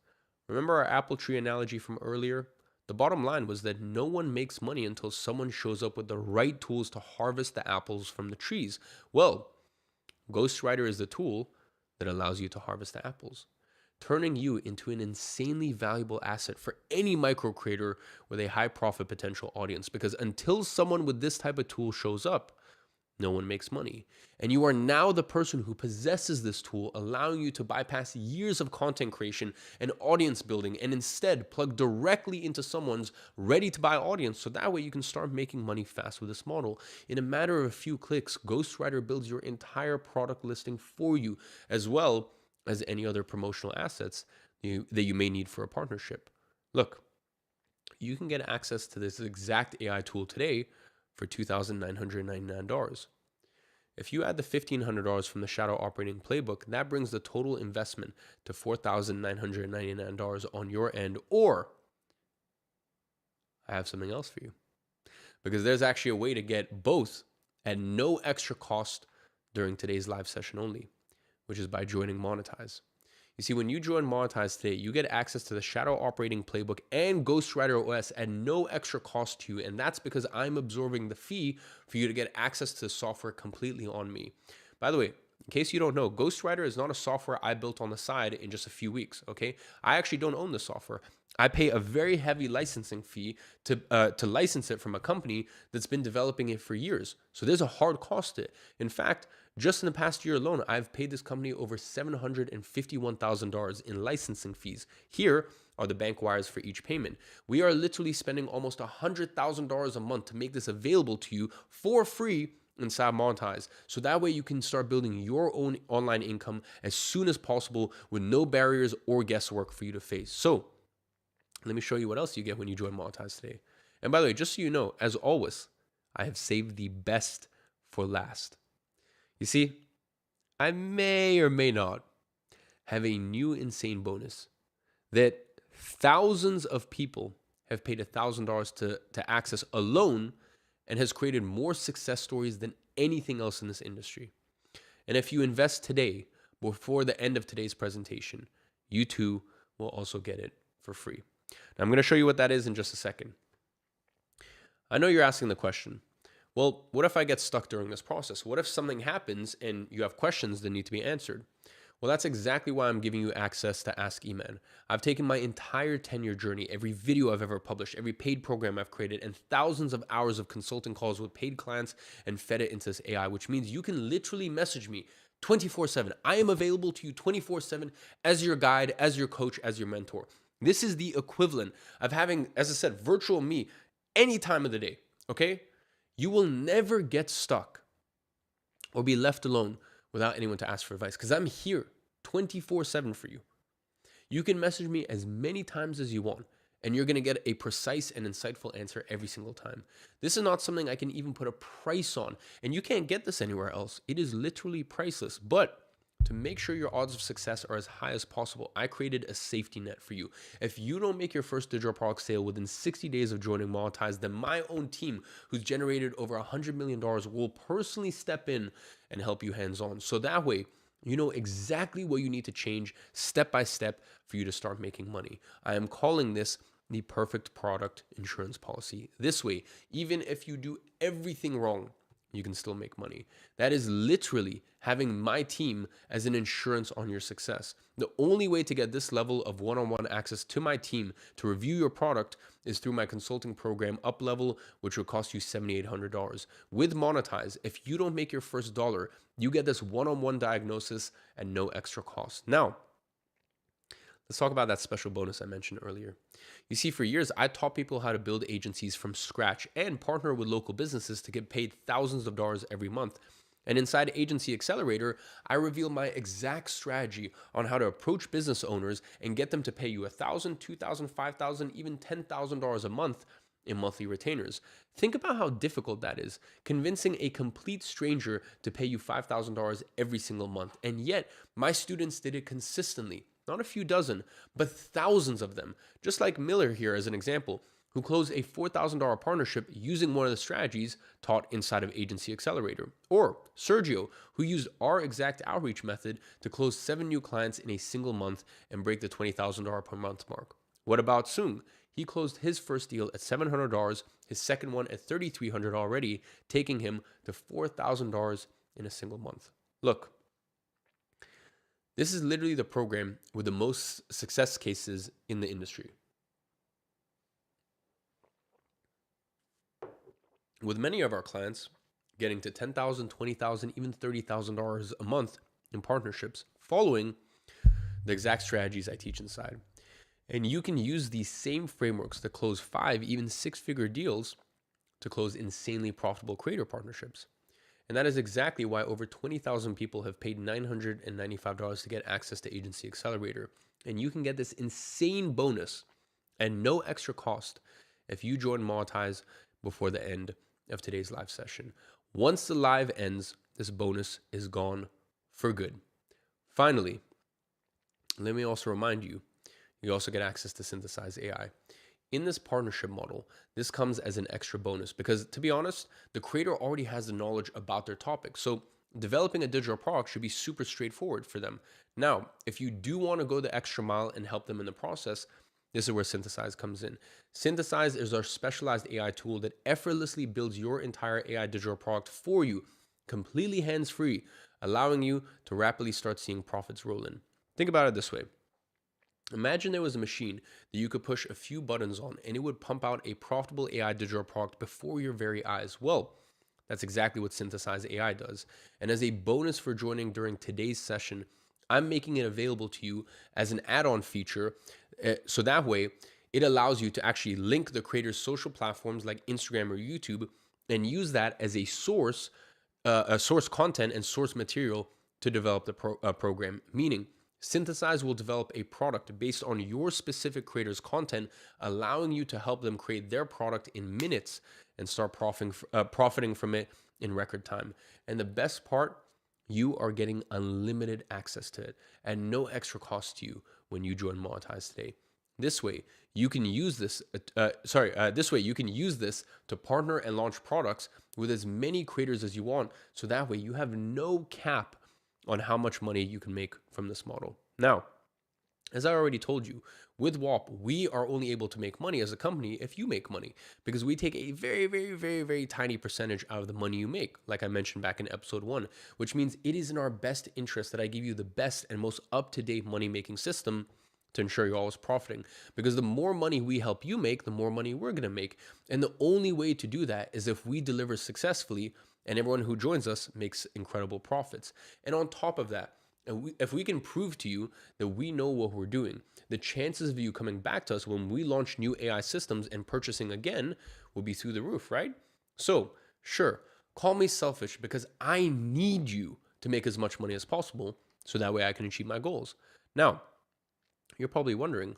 Remember our apple tree analogy from earlier? The bottom line was that no one makes money until someone shows up with the right tools to harvest the apples from the trees. Well, Ghostwriter is the tool that allows you to harvest the apples, turning you into an insanely valuable asset for any micro creator with a high profit potential audience. Because until someone with this type of tool shows up, no one makes money. And you are now the person who possesses this tool, allowing you to bypass years of content creation and audience building and instead plug directly into someone's ready to buy audience. So that way you can start making money fast with this model. In a matter of a few clicks, Ghostwriter builds your entire product listing for you, as well as any other promotional assets that you may need for a partnership. Look, you can get access to this exact AI tool today for $2,999. If you add the $1,500 from the Shadow Operating Playbook, that brings the total investment to $4,999 on your end. Or I have something else for you, because there's actually a way to get both at no extra cost during today's live session only, which is by joining Monetize. You see, when you join Monetize today, you get access to the Shadow Operating Playbook and Ghostwriter OS at no extra cost to you. And that's because I'm absorbing the fee for you to get access to the software completely on me. By the way, in case you don't know, Ghostwriter is not a software I built on the side in just a few weeks, okay? I actually don't own the software. I pay a very heavy licensing fee to license it from a company that's been developing it for years. So there's a hard cost to it. In fact, just in the past year alone, I've paid this company over $751,000 in licensing fees. Here are the bank wires for each payment. We are literally spending almost $100,000 a month to make this available to you for free inside Monetize. So that way you can start building your own online income as soon as possible with no barriers or guesswork for you to face. So let me show you what else you get when you join Monetize today. And by the way, just so you know, as always, I have saved the best for last. You see, I may or may not have a new insane bonus that thousands of people have paid $1,000 to access alone and has created more success stories than anything else in this industry. And if you invest today, before the end of today's presentation, you too will also get it for free. Now, I'm going to show you what that is in just a second. I know you're asking the question, well, what if I get stuck during this process? What if something happens and you have questions that need to be answered? Well, that's exactly why I'm giving you access to Ask Eman. I've taken my entire 10-year journey, every video I've ever published, every paid program I've created, and thousands of hours of consulting calls with paid clients and fed it into this AI, which means you can literally message me 24/7. I am available to you 24/7 as your guide, as your coach, as your mentor. This is the equivalent of having, as I said, virtual me any time of the day, okay? You will never get stuck or be left alone without anyone to ask for advice, because I'm here 24/7 for you. You can message me as many times as you want, and you're going to get a precise and insightful answer every single time. This is not something I can even put a price on, and you can't get this anywhere else. It is literally priceless. But to make sure your odds of success are as high as possible, I created a safety net for you. If you don't make your first digital product sale within 60 days of joining Monetize, then my own team, who's generated over $100 million, will personally step in and help you hands-on. So that way, you know exactly what you need to change step by step for you to start making money. I am calling this the perfect product insurance policy. This way, even if you do everything wrong, you can still make money. That is literally having my team as an insurance on your success. The only way to get this level of one-on-one access to my team to review your product is through my consulting program, Uplevel, which will cost you $7,800. With Monetize, if you don't make your first dollar, you get this one-on-one diagnosis at no extra cost. Now, let's talk about that special bonus I mentioned earlier. You see, for years, I taught people how to build agencies from scratch and partner with local businesses to get paid thousands of dollars every month. And inside Agency Accelerator, I reveal my exact strategy on how to approach business owners and get them to pay you $1,000, $2,000, $5,000, even $10,000 a month in monthly retainers. Think about how difficult that is, convincing a complete stranger to pay you $5,000 every single month. And yet, my students did it consistently. Not a few dozen, but thousands of them. Just like Miller here as an example, who closed a $4,000 partnership using one of the strategies taught inside of Agency Accelerator. Or Sergio, who used our exact outreach method to close 7 new clients in a single month and break the $20,000 per month mark. What about Sung? He closed his first deal at $700, his second one at $3,300 already, taking him to $4,000 in a single month. Look, this is literally the program with the most success cases in the industry. With many of our clients getting to $10,000, $20,000, even $30,000 a month in partnerships, following the exact strategies I teach inside. And you can use these same frameworks to close 5, even 6-figure deals to close insanely profitable creator partnerships. And that is exactly why over 20,000 people have paid $995 to get access to Agency Accelerator. And you can get this insane bonus at no extra cost if you join Monetize before the end of today's live session. Once the live ends, this bonus is gone for good. Finally, let me also remind you, you also get access to Synthesize AI. In this partnership model, this comes as an extra bonus because, to be honest, the creator already has the knowledge about their topic. So developing a digital product should be super straightforward for them. Now, if you do want to go the extra mile and help them in the process, this is where Synthesize comes in. Synthesize is our specialized AI tool that effortlessly builds your entire AI digital product for you, completely hands-free, allowing you to rapidly start seeing profits roll in. Think about it this way. Imagine there was a machine that you could push a few buttons on and it would pump out a profitable AI digital product before your very eyes. Well, that's exactly what Synthesize AI does. And as a bonus for joining during today's session, I'm making it available to you as an add-on feature. So that way, it allows you to actually link the creator's social platforms like Instagram or YouTube and use that as a source content and source material to develop the program. Meaning, Synthesize will develop a product based on your specific creator's content, allowing you to help them create their product in minutes and start profiting from it in record time. And the best part, you are getting unlimited access to it at no extra cost to you when you join Monetize today. This way, you can use this. This way you can use this to partner and launch products with as many creators as you want. So that way, you have no cap on how much money you can make from this model. Now, as I already told you, with WOP, we are only able to make money as a company if you make money, because we take a very, very, very, very tiny percentage out of the money you make, like I mentioned back in episode 1, which means it is in our best interest that I give you the best and most up-to-date money-making system to ensure you're always profiting. Because the more money we help you make, the more money we're gonna make. And the only way to do that is if we deliver successfully and everyone who joins us makes incredible profits. And on top of that, if we can prove to you that we know what we're doing, the chances of you coming back to us when we launch new AI systems and purchasing again will be through the roof, right? So sure, call me selfish because I need you to make as much money as possible so that way I can achieve my goals. Now, you're probably wondering,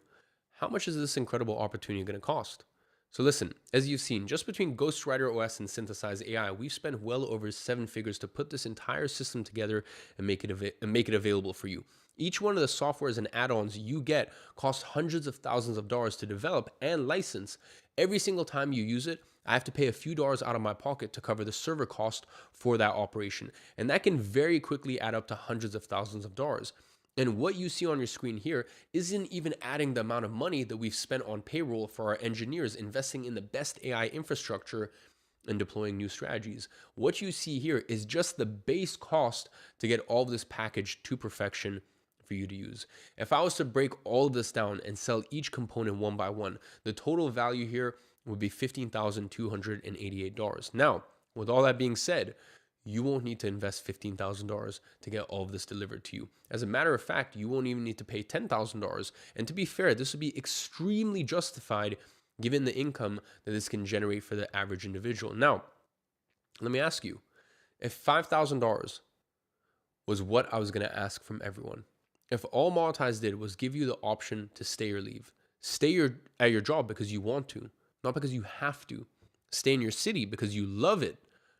how much is this incredible opportunity going to cost? So listen, as you've seen, just between Ghostwriter OS and Synthesize AI, we've spent well over 7 figures to put this entire system together and make it available for you. Each one of the softwares and add-ons you get costs hundreds of thousands of dollars to develop and license. Every single time you use it, I have to pay a few dollars out of my pocket to cover the server cost for that operation. And that can very quickly add up to hundreds of thousands of dollars. And what you see on your screen here isn't even adding the amount of money that we've spent on payroll for our engineers investing in the best AI infrastructure and deploying new strategies. What you see here is just the base cost to get all of this package to perfection for you to use. If I was to break all of this down and sell each component one by one, the total value here would be $15,288. Now, with all that being said, you won't need to invest $15,000 to get all of this delivered to you. As a matter of fact, you won't even need to pay $10,000. And to be fair, this would be extremely justified given the income that this can generate for the average individual. Now, let me ask you, if $5,000 was what I was going to ask from everyone, if all Monetize did was give you the option to stay or leave, stay at your job because you want to, not because you have to, stay in your city because you love it,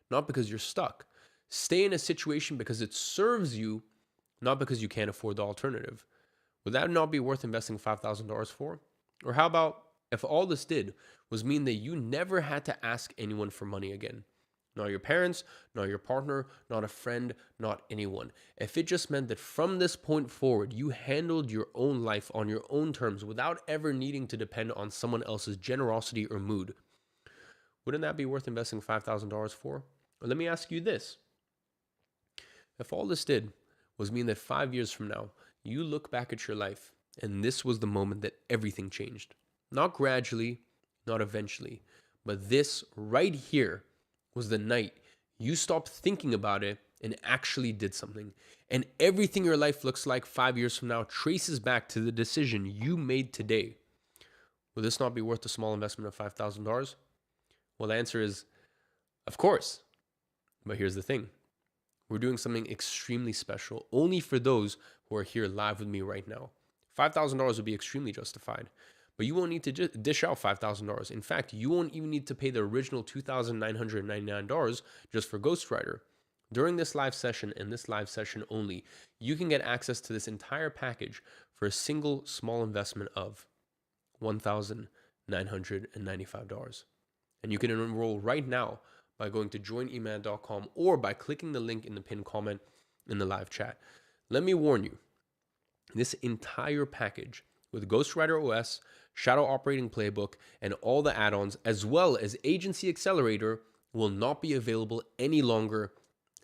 not because you're stuck. Stay in a situation because it serves you, not because you can't afford the alternative. Would that not be worth investing $5,000 for? Or how about if all this did was mean that you never had to ask anyone for money again? Not your parents, not your partner, not a friend, not anyone. If it just meant that from this point forward, you handled your own life on your own terms without ever needing to depend on someone else's generosity or mood, wouldn't that be worth investing $5,000 for? Or let me ask you this. If all this did was mean that 5 years from now, you look back at your life and this was the moment that everything changed. Not gradually, not eventually, but this right here was the night you stopped thinking about it and actually did something. And everything your life looks like 5 years from now traces back to the decision you made today. Will this not be worth a small investment of $5,000? Well, the answer is, of course. But here's the thing. We're doing something extremely special only for those who are here live with me right now. $5,000 would be extremely justified, but you won't need to dish out $5,000. In fact, you won't even need to pay the original $2,999 just for Ghostwriter. During this live session and this live session only, you can get access to this entire package for a single small investment of $1,995. And you can enroll right now by going to joineman.com or by clicking the link in the pinned comment in the live chat. Let me warn you, this entire package with Ghostwriter OS, Shadow Operating Playbook, and all the add-ons, as well as Agency Accelerator, will not be available any longer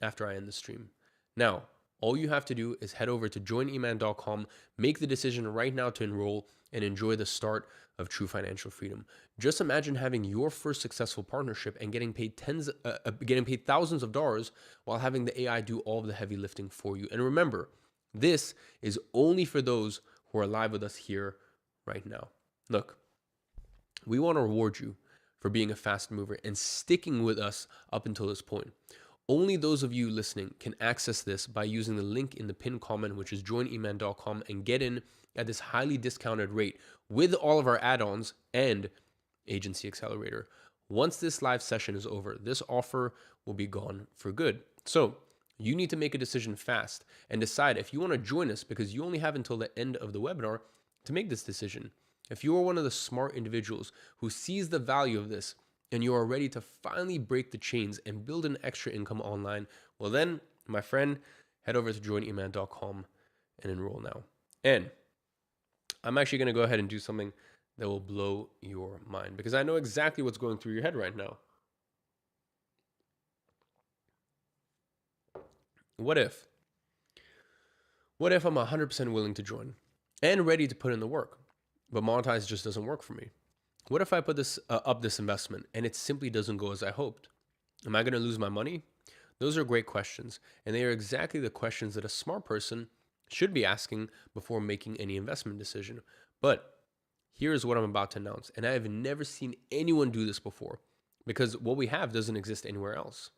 after I end the stream. Now, all you have to do is head over to joineman.com, make the decision right now to enroll, and enjoy the start of true financial freedom. Just imagine having your first successful partnership and getting paid thousands of dollars while having the AI do all of the heavy lifting for you. And remember, this is only for those who are live with us here right now. Look, we want to reward you for being a fast mover and sticking with us up until this point. Only those of you listening can access this by using the link in the pinned comment, which is joineman.com, and get in at this highly discounted rate with all of our add-ons and Agency Accelerator. Once this live session is over, this offer will be gone for good. So You need to make a decision fast and decide if you want to join us, because you only have until the end of the webinar to make this decision. If you are one of the smart individuals who sees the value of this and you are ready to finally break the chains and build an extra income online, well then, my friend, head over to joineman.com and enroll now. And I'm actually going to go ahead and do something that will blow your mind, because I know exactly what's going through your head right now. What if I'm 100% willing to join and ready to put in the work, but Monetize just doesn't work for me? What if I put this this investment and it simply doesn't go as I hoped? Am I going to lose my money? Those are great questions, and they are exactly the questions that a smart person should be asking before making any investment decision. But here's what I'm about to announce, and I have never seen anyone do this before, because what we have doesn't exist anywhere else.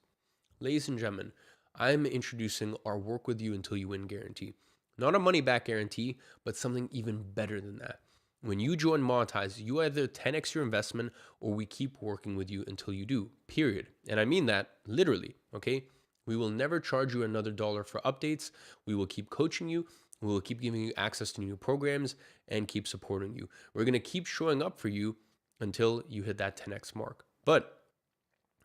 Ladies and gentlemen, I'm introducing our work with you until you win guarantee. Not a money back guarantee, but something even better than that. When you join Monetize, you either 10x your investment or we keep working with you until you do, period. And I mean that literally, okay? We will never charge you another dollar for updates. We will keep coaching you. We will keep giving you access to new programs and keep supporting you. We're going to keep showing up for you until you hit that 10x mark. But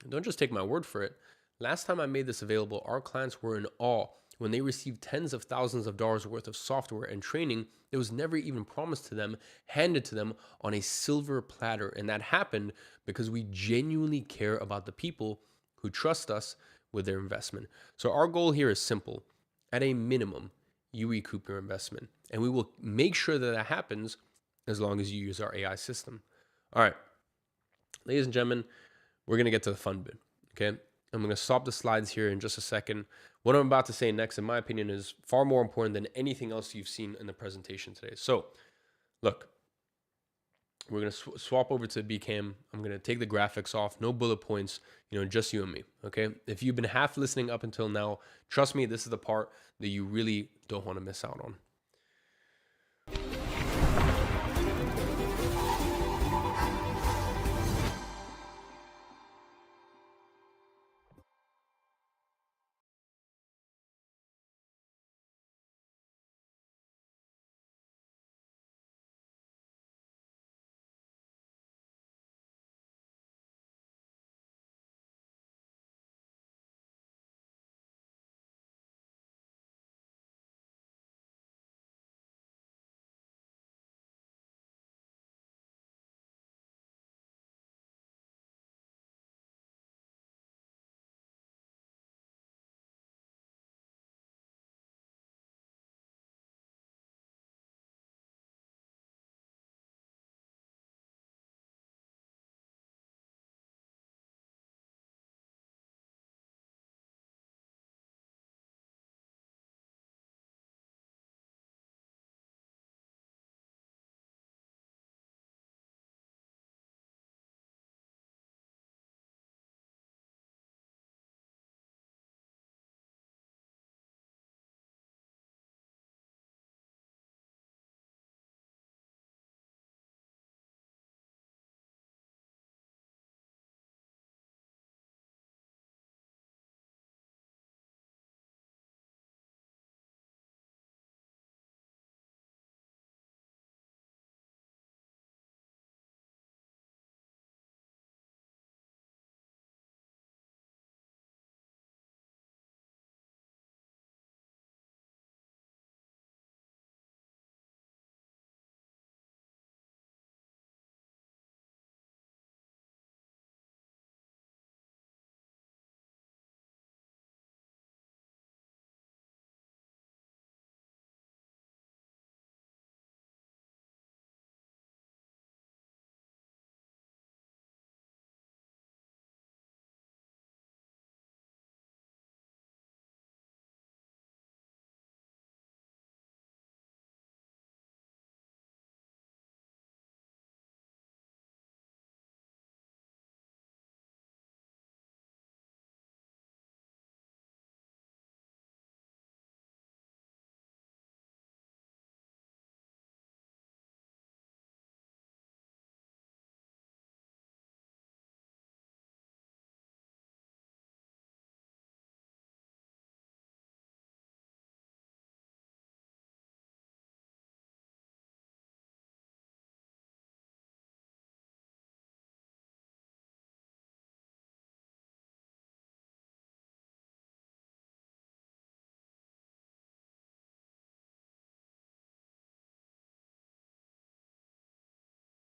don't just take my word for it. Last time I made this available, our clients were in awe when they received tens of thousands of dollars worth of software and training that was never even promised to them, handed to them on a silver platter. And that happened because we genuinely care about the people who trust us with their investment. So our goal here is simple. At a minimum, you recoup your investment. And we will make sure that that happens as long as you use our AI system. All right, ladies and gentlemen, we're going to get to the fun bit, okay? I'm going to stop the slides here in just a second. What I'm about to say next, in my opinion, is far more important than anything else you've seen in the presentation today. So, look, we're going to swap over to Bcam. I'm going to take the graphics off, no bullet points, just you and me, okay? If you've been half listening up until now, trust me, this is the part that you really don't want to miss out on.